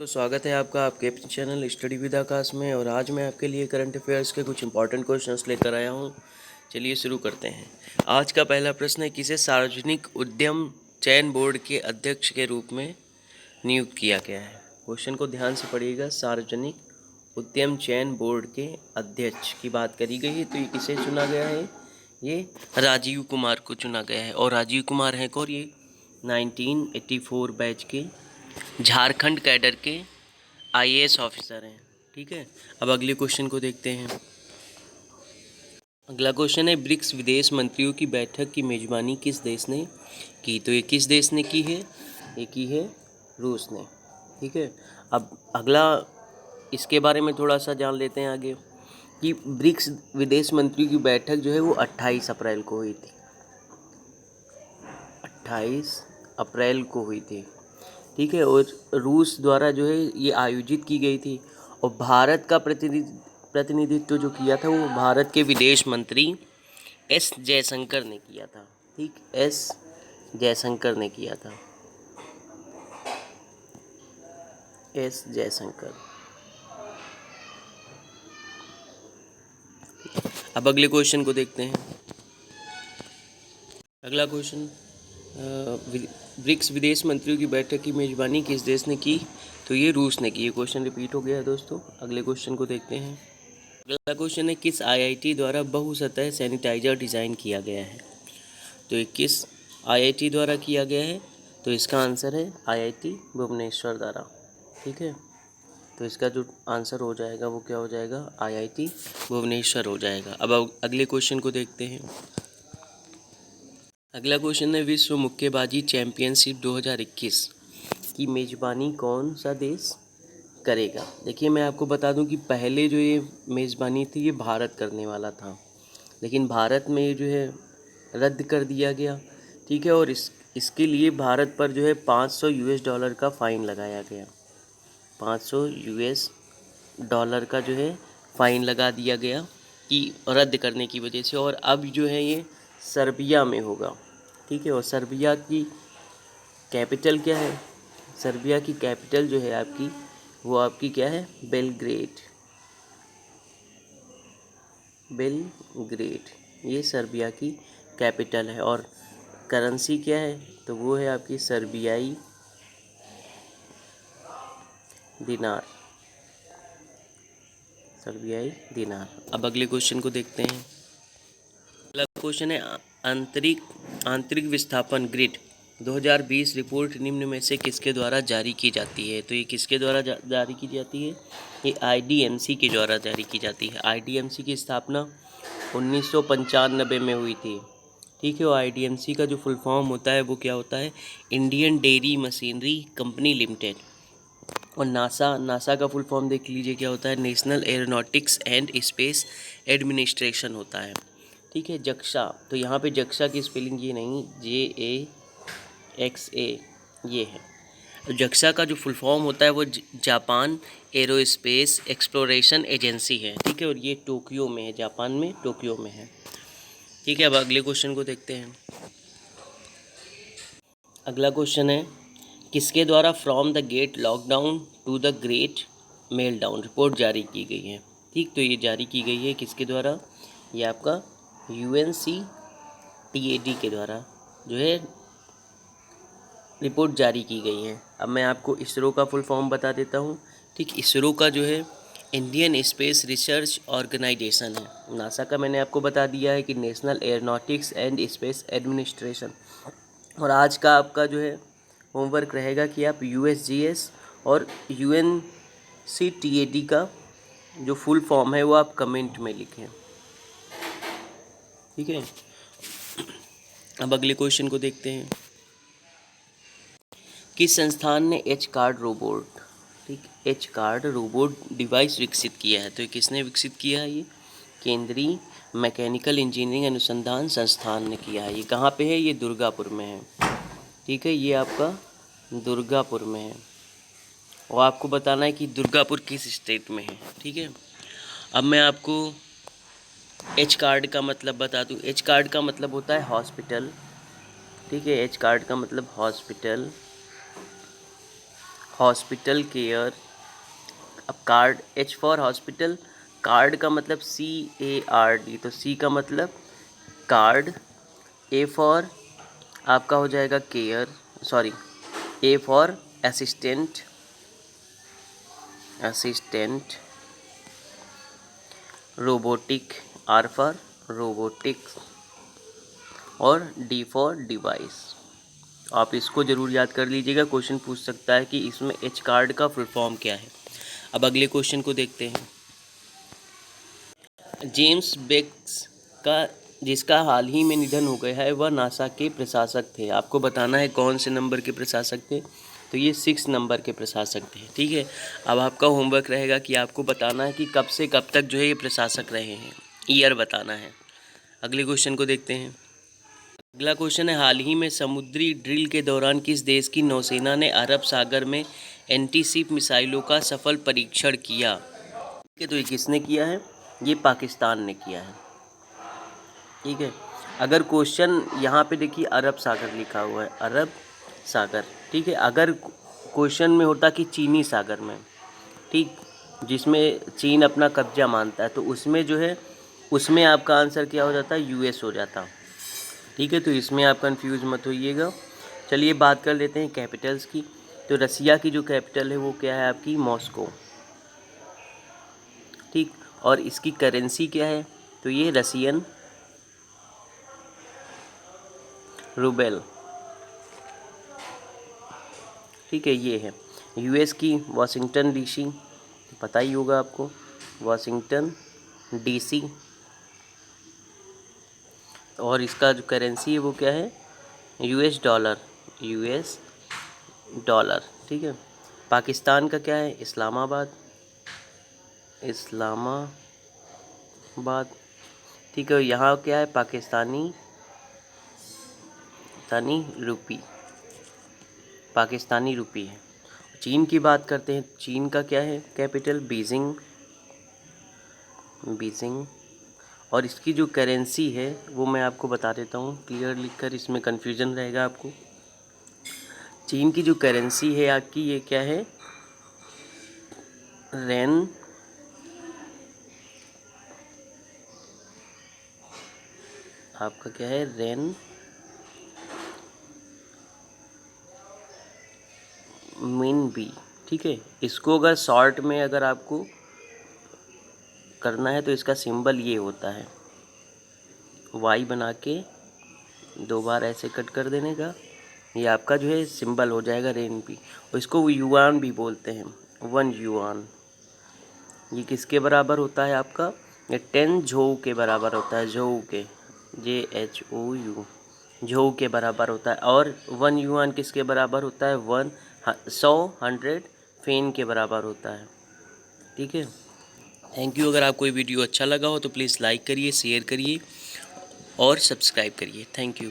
तो स्वागत है आपका आपके चैनल स्टडी विद आकाश में। और आज मैं आपके लिए करंट अफेयर्स के कुछ इंपॉर्टेंट क्वेश्चंस लेकर आया हूं। चलिए शुरू करते हैं। आज का पहला प्रश्न है, किसे सार्वजनिक उद्यम चयन बोर्ड के अध्यक्ष के रूप में नियुक्त किया गया है। क्वेश्चन को ध्यान से पढ़िएगा। सार्वजनिक उद्यम चयन बोर्ड के अध्यक्ष की बात करी गई है, तो ये किसे चुना गया है? ये राजीव कुमार को चुना गया है। और राजीव कुमार हैं और ये 1984 बैच के झारखंड कैडर के आईएएस ऑफिसर हैं। ठीक है, अब अगले क्वेश्चन को देखते हैं। अगला क्वेश्चन है, ब्रिक्स विदेश मंत्रियों की बैठक की मेजबानी किस देश ने की? तो ये किस देश ने की है? ये की है रूस ने। ठीक है, अब अगला इसके बारे में थोड़ा सा जान लेते हैं आगे कि ब्रिक्स विदेश मंत्रियों की बैठक जो है वो 28 अप्रैल को हुई थी। 28 अप्रैल को हुई थी। ठीक है, और रूस द्वारा जो है ये आयोजित की गई थी। और भारत का प्रतिनिधित्व जो किया था वो भारत के विदेश मंत्री एस जयशंकर ने किया था। ठीक, एस जयशंकर ने किया था। एस जयशंकर। अब अगले क्वेश्चन को देखते हैं। अगला क्वेश्चन, ब्रिक्स विदेश मंत्रियों की बैठक की मेजबानी किस देश ने की? तो ये रूस ने की। ये क्वेश्चन रिपीट हो गया है दोस्तों। अगले क्वेश्चन को देखते हैं। अगला क्वेश्चन है, किस आईआईटी द्वारा बहुसतह सैनिटाइजर डिज़ाइन किया गया है? तो ये किस आईआईटी द्वारा किया गया है? तो इसका आंसर है आईआईटी भुवनेश्वर द्वारा। ठीक है, तो इसका जो आंसर हो जाएगा वो क्या हो जाएगा? आईआईटी भुवनेश्वर हो जाएगा। अब अगले क्वेश्चन को देखते हैं। अगला क्वेश्चन है, विश्व मुक्केबाजी चैंपियनशिप 2021 की मेज़बानी कौन सा देश करेगा? देखिए, मैं आपको बता दूं कि पहले जो ये मेज़बानी थी ये भारत करने वाला था, लेकिन भारत में ये जो है रद्द कर दिया गया। ठीक है, और इसके लिए भारत पर जो है $500 का फ़ाइन लगाया गया। $500 का जो है फ़ाइन लगा दिया गया कि रद्द करने की वजह से। और अब जो है ये सर्बिया में होगा। ठीक है, और सर्बिया की कैपिटल क्या है? सर्बिया की कैपिटल जो है आपकी, वो आपकी क्या है? बेलग्रेड। बेलग्रेड, ये सर्बिया की कैपिटल है। और करेंसी क्या है? तो वो है आपकी सर्बियाई दिनार। सर्बियाई दिनार। अब अगले क्वेश्चन को देखते हैं। अगला क्वेश्चन है, आंतरिक विस्थापन ग्रिड 2020 रिपोर्ट निम्न में से किसके द्वारा जारी की जाती है? तो ये किसके द्वारा जारी की जाती है? ये आईडीएमसी के द्वारा जारी की जाती है। आईडीएमसी की स्थापना 1995 में हुई थी। ठीक है, और आईडीएमसी का जो फुल फॉर्म होता है वो क्या होता है? Indian dairy machinery company limited. और नासा का फुल फॉर्म देख लीजिए क्या होता है? National aeronautics and space administration होता है। ठीक है, जक्सा, तो यहाँ पे जक्सा की स्पेलिंग ये नहीं, JAXA ये है। तो जक्सा का जो फुल फॉर्म होता है वो जापान एरोस्पेस एक्सप्लोरेशन एजेंसी है। ठीक है, और ये टोक्यो में है, जापान में टोक्यो में है। ठीक है, अब अगले क्वेश्चन को देखते हैं। अगला क्वेश्चन है, किसके द्वारा from the great lockdown to the great meltdown report जारी की गई है? ठीक, तो ये जारी की गई है किसके द्वारा? ये आपका UNCTAD के द्वारा जो है रिपोर्ट जारी की गई है। अब मैं आपको इसरो का फुल फॉर्म बता देता हूँ। ठीक, इसरो का जो है इंडियन स्पेस रिसर्च ऑर्गेनाइजेशन है। नासा का मैंने आपको बता दिया है कि national aeronautics and space administration. और आज का आपका जो है होमवर्क रहेगा कि आप USGS और UNCTAD का जो फुल फॉर्म है वो आप कमेंट में लिखें। ठीक है, अब अगले क्वेश्चन को देखते हैं। किस संस्थान ने एच कार्ड रोबोट, ठीक, एच कार्ड रोबोट डिवाइस विकसित किया है? तो ये किसने विकसित किया है? ये केंद्रीय मैकेनिकल इंजीनियरिंग अनुसंधान संस्थान ने किया है। ये कहाँ पे है? ये दुर्गापुर में है। ठीक है, ये आपका दुर्गापुर में है। और आपको बताना है कि दुर्गापुर किस स्टेट में है। ठीक है, अब मैं आपको एच कार्ड का मतलब बता दूं। एच कार्ड का मतलब होता है हॉस्पिटल। ठीक है, एच कार्ड का मतलब हॉस्पिटल, हॉस्पिटल केयर। अब card, H for hospital, card का मतलब CARD, तो C का मतलब कार्ड। A फॉर आपका हो जाएगा care, sorry, A for assistant, assistant. Robotic, R for robotics, और D फॉर डिवाइस। आप इसको ज़रूर याद कर लीजिएगा, क्वेश्चन पूछ सकता है कि इसमें H कार्ड का फुल फॉर्म क्या है। अब अगले क्वेश्चन को देखते हैं। जेम्स बेक्स का, जिसका हाल ही में निधन हो गया है, वह नासा के प्रशासक थे। आपको बताना है कौन से नंबर के प्रशासक थे, तो ये 6 नंबर के प्रशासक थे। ठीक है, अब आपका होमवर्क रहेगा कि आपको बताना है कि कब से कब तक जो है ये प्रशासक रहे हैं, ईयर बताना है। अगले क्वेश्चन को देखते हैं। अगला क्वेश्चन है, हाल ही में समुद्री ड्रिल के दौरान किस देश की नौसेना ने अरब सागर में एंटीशिप मिसाइलों का सफल परीक्षण किया? ठीक है, तो ये किसने किया है? ये पाकिस्तान ने किया है। ठीक है, अगर क्वेश्चन यहाँ पे देखिए अरब सागर लिखा हुआ है, अरब सागर। ठीक है, अगर क्वेश्चन में होता कि चीनी सागर में, ठीक, जिसमें चीन अपना कब्जा मानता है, तो उसमें जो है, उसमें आपका आंसर क्या हो जाता? US हो जाता। ठीक है, तो इसमें आप कंफ्यूज मत होइएगा। चलिए बात कर लेते हैं कैपिटल्स की। तो रसिया की जो कैपिटल है वो क्या है आपकी? मॉस्को। ठीक, और इसकी करेंसी क्या है? तो ये रसियन रूबेल। ठीक है, ये है। US की वाशिंगटन DC, पता ही होगा आपको, वाशिंगटन DC। और इसका जो करेंसी है वो क्या है? US dollar, US dollar. ठीक है, पाकिस्तान का क्या है? इस्लामाबाद, इस्लामाबाद। ठीक है, यहाँ क्या है? पाकिस्तानी रुपी, पाकिस्तानी रुपी है। चीन की बात करते हैं, चीन का क्या है कैपिटल? Beijing, Beijing. और इसकी जो करेंसी है वो मैं आपको बता देता हूँ क्लियर लिखकर, इसमें कन्फ्यूजन रहेगा आपको। चीन की जो करेंसी है आपकी, ये क्या है? रेन, आपका क्या है? रेन मिन बी। ठीक है, इसको अगर शॉर्ट में अगर आपको करना है तो इसका सिंबल ये होता है, वाई बना के 2 बार ऐसे कट कर देने का, ये आपका जो है सिंबल हो जाएगा रेन बी। और इसको युआन भी बोलते हैं, 1 युआन। ये किसके बराबर होता है आपका? ये 10 झोउ के बराबर होता है, झोउ के, JHOU, झोउ के बराबर होता है। और 1 युआन किसके बराबर होता है? 100 फेन के बराबर होता है। ठीक है, थैंक यू। अगर आपको ये वीडियो अच्छा लगा हो तो प्लीज़ लाइक करिए, शेयर करिए और सब्सक्राइब करिए। Thank you.